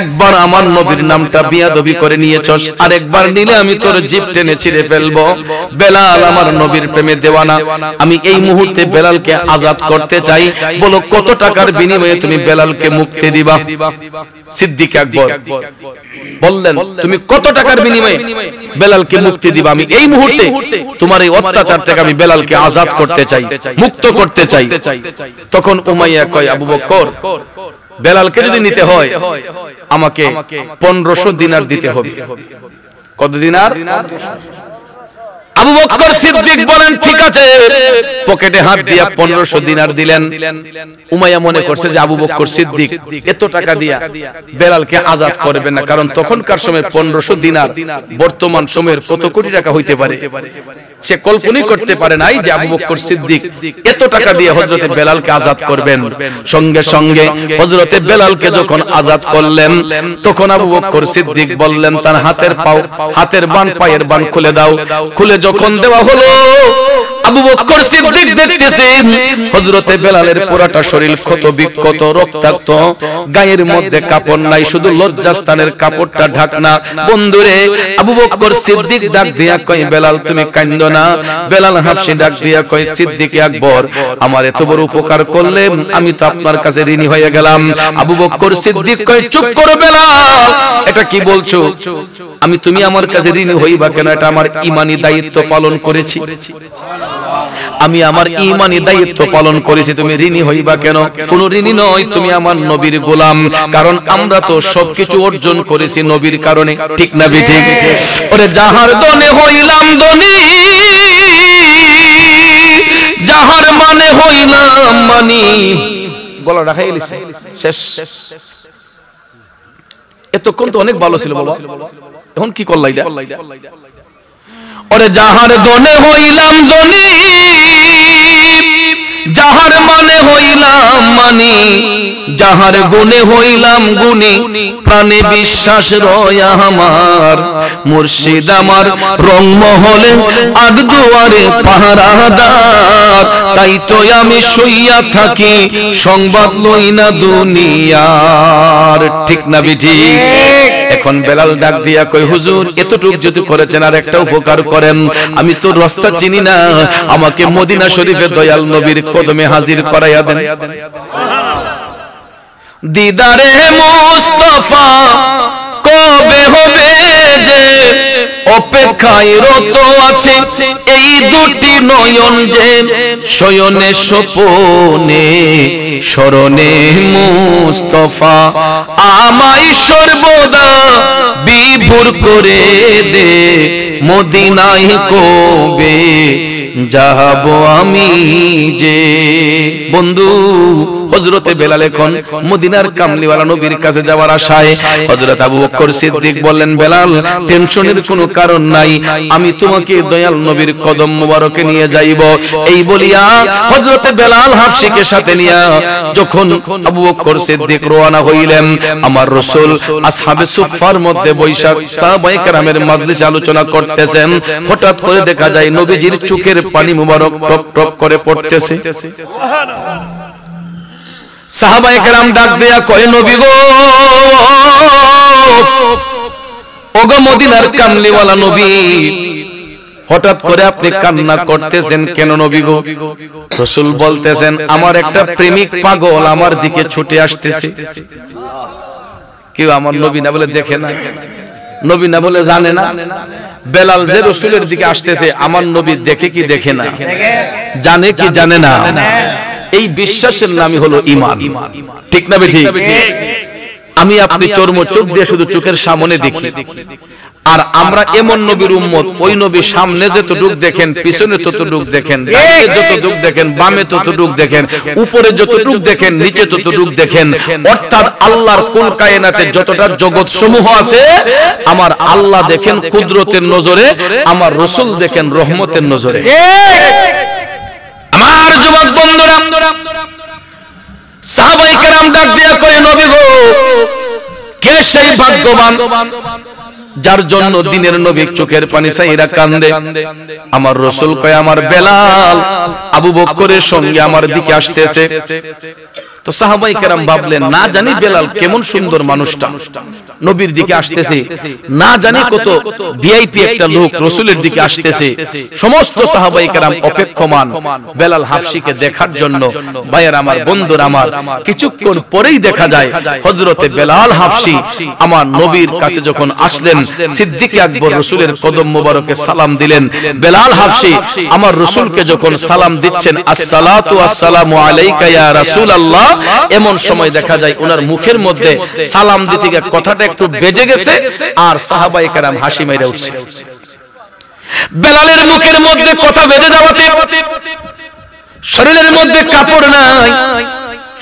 একবার আমার নবীর নামটা বিয়াদবি করে নিয়েছস, আর একবার নিলে আমি তোর জিভ টেনে ছিঁড়ে ফেলবো। বেলাল আমার নবীর প্রেমে দেওয়ানা, আমি এই মুহূর্তে বেলালকে আজাদ করতে চাই, বলো কত টাকার বিনিময়ে তুমি বেলালকে মুক্তি দিবা? সিদ্দিক আকবর বললেন, তুমি কত টাকার বিনিময়ে বেলালকে মুক্তি দিবা? আমি এই মুহূর্তে তোমার এই অত্যাচার থেকে আমি বেলালকে আজাদ করতে চাই, মুক্ত করতে চাই। তখন উমাইয়া কয়, আবু বকর বেলালকে যদি নিতে হয় আমাকে 1500 দিনার দিতে হবে। কত দিনার? আবু বকর সিদ্দিক বলেন, ঠিক আছে। পকেটে হাত দিয়া 1500 দিনার দিলেন। উমাইয়া মনে করছে যে আবু বকর সিদ্দিক এত টাকা দিয়া বেলালকে আজাদ করবেন না, কারণ তখনকার সময় 1500 দিনার বর্তমান সময়ের কত কোটি টাকা হইতে পারে। সে কল্পনাই করতে পারে নাই যে আবু বকর সিদ্দিক এত টাকা দিয়ে হযরতে বেলালকে আজাদ করবেন। সঙ্গে সঙ্গে হযরতে বেলালকে যখন আজাদ করলেন, তখন আবু বকর সিদ্দিক বললেন, তার হাতের বান পায়ের বান খুলে দাও। খুলে যখন দেওয়া হলো, আবু বকর সিদ্দিক দেখতেছেন হযরতে বেলালের পুরাটা শরীর ক্ষত বিক্ষত, রক্তাক্ত, গায়ের মধ্যে কাপড় নাই, শুধু লজ্জাস্থানের কাপড়টা ঢাকনা। বন্ধুরে, আবু বকর সিদ্দিক ডাক দিয়া কয়, বেলাল তুমি কাঁদো না। বেলাল হাসি ডাক দিয়া কয়, সিদ্দিক আকবর আমার এত বড় উপকার করলে আমি তো আপনার কাছে ঋণী হয়ে গেলাম। আবু বকর সিদ্দিক কয়, চুপ করো বেলাল, এটা কি বলছো? তুমি আমার কাছে ঋণী হইবা কেন? এটা আমার ঈমানি দায়িত্ব পালন করেছি, আমি আমার ঈমানি দায়িত্ব পালন করেছি, তুমি ঋণী হইবা কেন? কোন ঋণী নয়, তুমি আমার নবীর গোলাম, কারণ আমরা তো সবকিছু অর্জন করেছি নবীর কারণে, ঠিক না ঠিক? ওরে যাহার দনে হইলাম ধনী, যাহার মানে হইলাম মানি। গলা রাখাই গেছে, শেষ। এতক্ষণ তো অনেক ভালো ছিল বাবা, এখন কি করলাই? ওরে যাহার দনে হইলাম ধনী, যাহার মানে হইলাম মানি, যাহার গুণে হইলাম গুণী, প্রাণে বিশ্বাস রয় আমার, মুর্শিদ আমার রংমহলে আগ দুয়ারে পাহারাদার, তাই তো আমি শুইয়া থাকি সংবাদ লই না দুনিয়ার, ঠিক না বিঠি? এখন বেলাল ডাক দিয়া কই, হুজুর এতটুক যদি করেছেন আর একটা উপকার করেন, আমি তো রাস্তা চিনি না, আমাকে মদিনা শরীফে দয়াল নবীর কদমে হাজির করাইয়া দেন। দিদারে মুস্তাফা কবে হবে যে, অপেক্ষায় রত আছে এই দুটি নয়ন যে, শয়নে স্বপনে স্মরণে মুস্তাফা আমায় সর্বদা বিভোর করে দে, মদিনায় কবে যাব আমি যে। বন্ধু হযরতে বেলাল এখন মদিনার কামলিওয়ালা নবীর কাছে যাওয়ার আশায় হযরত আবু বকর সিদ্দিক বললেন, বেলাল টেনশনের কোনো কারণ নাই, আমি তোমাকে দয়াল নবীর কদম মোবারকে নিয়ে যাইব। এই বলিয়া হযরতে বেলাল হাবশীকে সাথে নিয়া যখন আবু বকর সিদ্দিক রওনা হইলেন, আমার রাসূল আসহাবে সুফফার মধ্যে বৈশা সাহাবায়ে কেরামের মাজলিস আলোচনা করতেছেন। হঠাৎ করে দেখা যায় নবীজির চোখের পানি মুবারক টপ টপ করে পড়তেছে। সুবহানাল্লাহ। সাহাবায়ে কেরাম ডাক দেয়া কয়, নবী গো, ওগো মদিনার কামলিওয়ালা নবী, হঠাৎ করে আপনি কান্না করতেছেন কেন নবী গো? রাসূল বলতেছেন, আমার একটা প্রেমিক পাগল আমার দিকে ছুটে আসতেছে। কেউ আমার নবী না বলে দেখে না, নবী না বলে জানে না। বেলাল যে রাসূলের দিকে আসতেছে, আমার নবী দেখে কি দেখে না, জানে কি জানে না? এই বিশ্বাসের নামই হলো ঈমান। ঠিক না বেঠিক? আমি আপনি চর্ম চোখ দিয়ে শুধু চোখের সামনে দেখি, আর আমরা এমন নবীর উম্মত, ওই নবী সামনে যতটুক দেখেন, পিছনে ততটুক দেখেন, ডানে যতটুক দেখেন, বামে ততটুক দেখেন, উপরে যতটুক দেখেন, নিচে ততটুক দেখেন। অর্থাৎ আল্লাহর কুল কায়নাতে যতটা জগৎ সমূহ আছে, আমার আল্লাহ দেখেন কুদরতের নজরে, আমার রাসূল দেখেন রহমতের নজরে। আমার যুবক বন্ধুরা, সাহাবায়ে কেরাম ডাক দিয়া কয়, নবী গো, কে সেই ভাগ্যবান যার জন্য দিনের নবী চোখের পানি ছাইরা কান্দে? আমার রাসূল কয়, আমার বেলাল আবু বকরের সঙ্গে আমার দিকে আসতেছে। তো সাহাবায়ে কেরাম ভাবলেন, না জানি বেলাল কেমন সুন্দর মানুষটা নবীর দিকে আসতেছে, না জানি কত ভিআইপি একটা লোক রাসূলের দিকে আসতেছে। সমস্ত সাহাবায়ে কেরাম অপেক্ষমান বেলাল হাবশীকে দেখার জন্য। ভাইয়ের আমার, বন্ধুরা আমার, কিছুক্ষণ পরেই দেখা যায় হযরতে বেলাল হাবশী আমার নবীর কাছে যখন আসলেন, সিদ্দিক আকবর রাসূলের কদম মোবারকে সালাম দিলেন। বেলাল হাবশী আমার রাসূলকে যখন সালাম দিচ্ছেন, আসসালাতু আসসালামু আলাইকা ইয়া রাসূলুল্লাহ, এমন সময় দেখা যায় ওনার মুখের মধ্যে সালাম দিতে গিয়ে কথাটা একটু বেজে গেছে, আর সাহাবায়ে কেরাম হাসি মেরে উঠছে। বেলালের মুখের মধ্যে কথা বেজে যাওয়াতে শরীরের মধ্যে কাপড় নাই,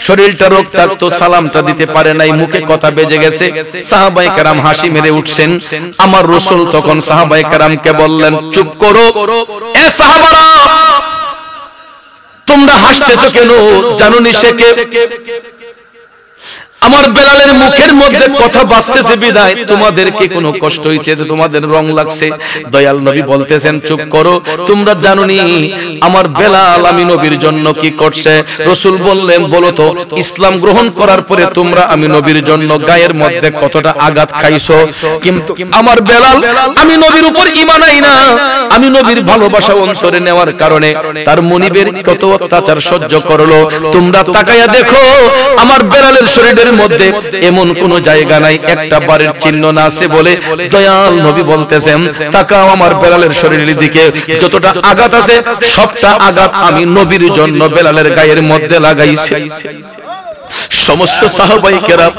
শরীরটা রক্তাক্ত, সালামটা দিতে পারে নাই, মুখে কথা বেজে গেছে। সাহাবায়ে কেরাম হাসি মেরে উঠছেন। আমার রাসূল তখন সাহাবায়ে কেরামকে বললেন, চুপ করো, এ সাহাবারা, তোমরা হাসতেছো কেন? জানোনি সে কে? আমার বেলালের মুখের মধ্যে কথা বাজতেছে বিদায় তোমাদেরকে কোনো কষ্ট হইছে, তোমাদের রং লাগছে। দয়াল নবী বলতেছেন, চুপ করো, তোমরা জানোনি আমার বেলাল আমি নবীর জন্য কি করছে? রাসূল বললেন, বলো তো, ইসলাম গ্রহণ করার পরে তোমরা আমি নবীর জন্য গায়ের মধ্যে কতটা আঘাত খাইছো? কিন্তু আমার বেলাল আমি নবীর উপর ঈমান আই না, আমি নবীর ভালোবাসা অন্তরে নেওয়ার কারণে তার মনিবের কত অত্যাচার সহ্য করলো। তোমরা তাকায়া দেখো, আমার বেলালের শরীরের মধ্যে এমন কোন জায়গা নাই একটা বারের চিহ্ন না আছে বলে দয়াল নবী বলতেছেন, তাকাও আমার বেলালের শরীরের দিকে, যতটা আঘাত আছে সবটা আঘাত আমি নবীর জন্য বেলালের গায়ের মধ্যে লাগাইছি। সমস্ত সাহাবায়ে কেরাম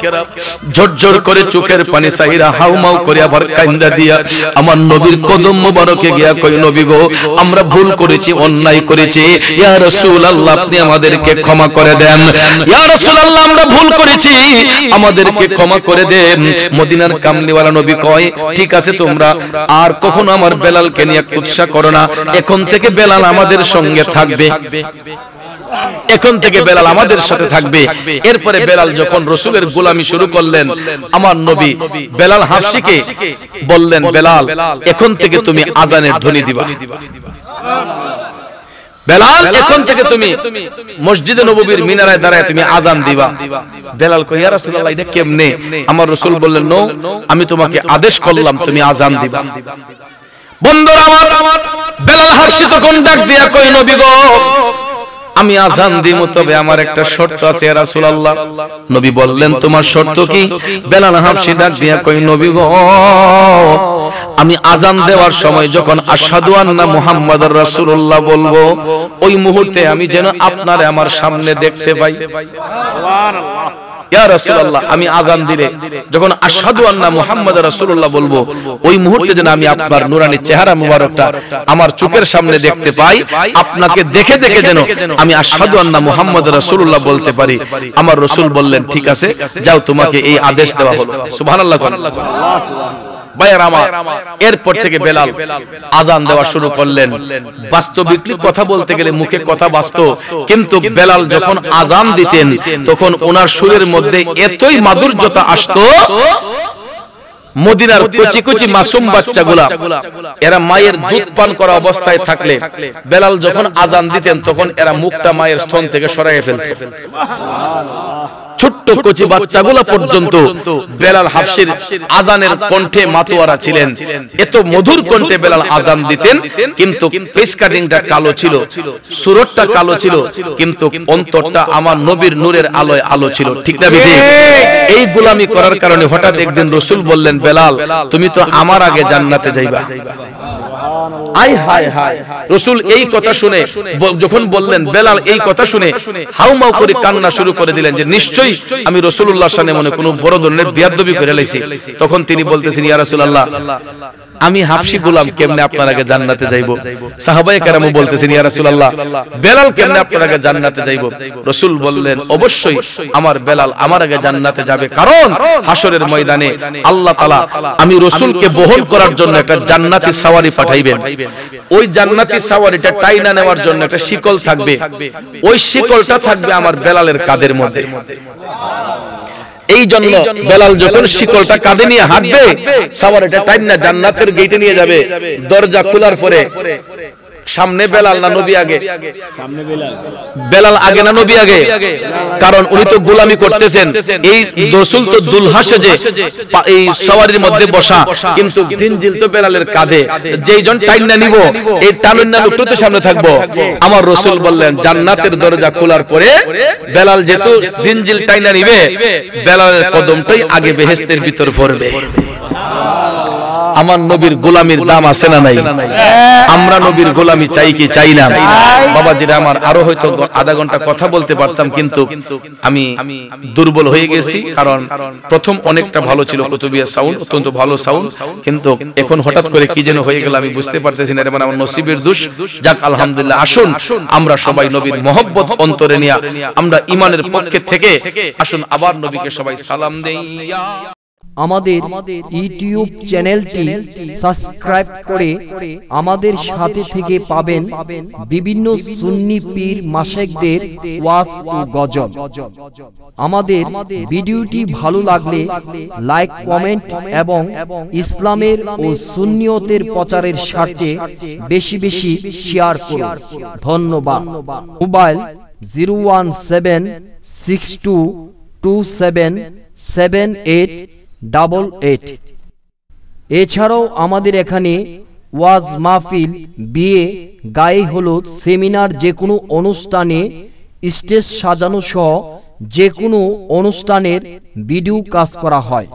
ঝরঝর করে চোখের পানি ছাইরা হাউমাউ করে আবার কান্দা দিয়া আমার নবীর কদম মোবারকে গিয়া কই, নবী গো, আমরা ভুল করেছি, অন্যায় করেছি, ইয়া রাসূলুল্লাহ আপনি আমাদেরকে ক্ষমা করে দেন, ইয়া রাসূলুল্লাহ আমরা ভুল করেছি, আমাদেরকে ক্ষমা করে দেন। মদিনার কামলিওয়ালা নবী কয়, ঠিক আছে, তোমরা আর কখনো আমার বেলালকে নিয়ে কুৎসা করো না, এখন থেকে বেলাল আমাদের সঙ্গে থাকবে, এখন থেকে বেলাল আমাদের সাথে থাকবে। এরপরে বেলাল যখন রাসূলের গোলামি শুরু করলেন, আমার নবী বেলাল হাবশীকে বললেন, বেলাল এখন থেকে তুমি আযানের ধ্বনি দিবা, বেলাল এখন থেকে তুমি মসজিদে নববীর মিনারায় দাঁড়ায় তুমি আযান দিবা। বেলাল কয়, ইয়া রাসূলুল্লাহ এটা কেমনে? আমার রাসূল বললেন, নো, আমি তোমাকে আদেশ করলাম তুমি আযান দিবা। বন্ধুরা আমার, বেলাল হাবশী তখন ডাক দিয়া কয়, নবী গো, আমি আযান দিব, তবে আমার একটা শর্ত আছে ইয়া রাসূলুল্লাহ। নবী বললেন, তোমার শর্ত কি? বেলাল হাবশী ডাক দিয়া কই, নবী গো, আমি আযান দেওয়ার সময় যখন আশহাদু আন্না মুহাম্মাদুর রাসূলুল্লাহ বলবো, ওই মুহূর্তে আমি যেন আপনারে আমার সামনে দেখতে পাই। সুবহানাল্লাহ। ইয়া রাসূলুল্লাহ আমি আযান দিলে যখন আশহাদু আন্না মুহাম্মাদুর রাসূলুল্লাহ বলবো ওই মুহূর্তে যেন আমি আপনার নূরানী চেহারা মুবারকটা আমার চোখের সামনে দেখতে পাই, আপনাকে দেখে দেখে যেন আমি আশহাদু আন্না মুহাম্মাদুর রাসূলুল্লাহ বলতে পারি। আমার রাসূল বললেন ঠিক আছে যাও, তোমাকে এই আদেশ দেওয়া হলো। সুবহানাল্লাহ। ভাইয়ের আমার, এরপর থেকে বেলাল আযান দেওয়া শুরু করলেন। বাস্তবিকলি কথা বলতে গেলে মুখে কথা বাস্তব, কিন্তু বেলাল যখন আযান দিতেন তখন ওনার সুরের মধ্যে এতই মাধুর্যতা আসতো, মদিনার কচি কচি মাসুম বাচ্চাগুলা এরা মায়ের দুধ পান করা অবস্থায় থাকলে বেলাল যখন আযান দিতেন তখন এরা মুখটা মায়ের স্তন থেকে সরাইয়ে ফেলত। ছোট্ট কচি বাচ্চাগুলা পর্যন্ত বেলাল হাফসির আযানের কণ্ঠে মাতোয়ারা ছিলেন। এত মধুর কণ্ঠে বেলাল আযান দিতেন, কিন্তু ফেস কাটিংটা কালো ছিল, সুরতটা কালো ছিল, কিন্তু অন্তরটা আমার নবীর নূরের আলোয় আলো ছিল। ঠিক না বেঠিক? এই গোলামি করার কারণে হঠাৎ একদিন রাসূল বললেন, বেলাল তুমি তো আমার আগে জান্নাতে যাইবা। আয় হায় হায়, রাসূল এই কথা শুনে যখন বললেন, বেলাল এই কথা শুনে হাউমাউ করে কান্না শুরু করে দিলেন যে নিশ্চয়ই আমি রাসূলুল্লাহর সামনে মনে কোনো বড় ধরনের বিয়াদবি করে লাইছি। তখন তিনি বলতেছেন, ইয়া রাসূলুল্লাহ আমি হাফসি গোলাম কেমনে আপনার আগে জান্নাতে যাইবো? সাহাবায়ে কেরাম বলতেছেন, ইয়া রাসূলুল্লাহ বেলাল কেমনে আপনার আগে জান্নাতে যাইবো? রাসূল বললেন, অবশ্যই আমার বেলাল আমার আগে জান্নাতে যাবে, কারণ হাসরের ময়দানে আল্লাহ তাআলা আমি রাসূলকে বহন করার জন্য একটা জান্নাতি সাওয়ারি পাঠাইবেন। ওই জান্নাতি সাওয়ারিটা টাইনা নেওয়ার জন্য একটা শিকল থাকবে, ওই শিকলটা থাকবে আমার বেলালের কাঁধের মধ্যে। এই জন্য বেলাল যখন শিকলটা কাঁধে নিয়ে হাঁটবে, সাওয়ারিটা টাইনা জান্নাতের গেটে নিয়ে যাবে। দরজা খোলার পরে সামনে বেলাল না নবী আগে? সামনে বেলাল। বেলাল আগে না নবী আগে? কারণ উনি তো গোলামি করতেছেন। এই রাসূল তো দুলহা সেজে এই সওয়ারির মধ্যে বসা, কিন্তু জিনজিল তো বেলালের কাঁধে। যেইজন টাইনা নিব এই টানুন্না লোকটা তো সামনে থাকবো। আমার রাসূল বললেন, জান্নাতের দরজা খোলার পরে বেলাল যেহেতু জিনজিল টাইনা নিবে, বেলালের কদমটাই আগে বেহেশতের ভিতর পড়বে। আমার নবীর গোলামির দাম আছে না নাই? আমরা নবীর গোলামি চাই কি চাই না? বাবাজিরা আমার, আরো হয়তো আধা ঘন্টা কথা বলতে পারতাম, কিন্তু আমি দুর্বল হয়ে গেছি। কারণ প্রথম অনেকটা ভালো ছিল, কুতুবিয়া সাউন্ড অত্যন্ত ভালো সাউন্ড, কিন্তু এখন হঠাৎ করে কি যেন হয়ে গেল আমি বুঝতে পারতেছি না। এটা মানে আমার নসিবের দোষ। যাক আলহামদুলিল্লাহ, আসুন আমরা সবাই নবীর মহব্বত অন্তরে নিয়ে আমরা ঈমানের পক্ষে থেকে আসুন আবার নবীকে সবাই সালাম দেই। আমাদের ইউটিউব চ্যানেলটি সাবস্ক্রাইব করে আমাদের সাথে থেকে পাবেন বিভিন্ন সুন্নি পীর মাশায়েখদের ওয়াজ ও গজল। আমাদের ভিডিওটি ভালো লাগলে লাইক, কমেন্ট এবং ইসলামের ও সুন্নিয়তের প্রচারের স্বার্থে বেশি বেশি শেয়ার করুন। ধন্যবাদ। মোবাইল 01762277888। এছাড়াও আমাদের এখানে ওয়াজ মাহফিল, বিয়ে, গায়ে হলুদ, সেমিনার, যে কোনো অনুষ্ঠানে স্টেজ সাজানো সহ যে কোনো অনুষ্ঠানের ভিডিও কাজ করা হয়।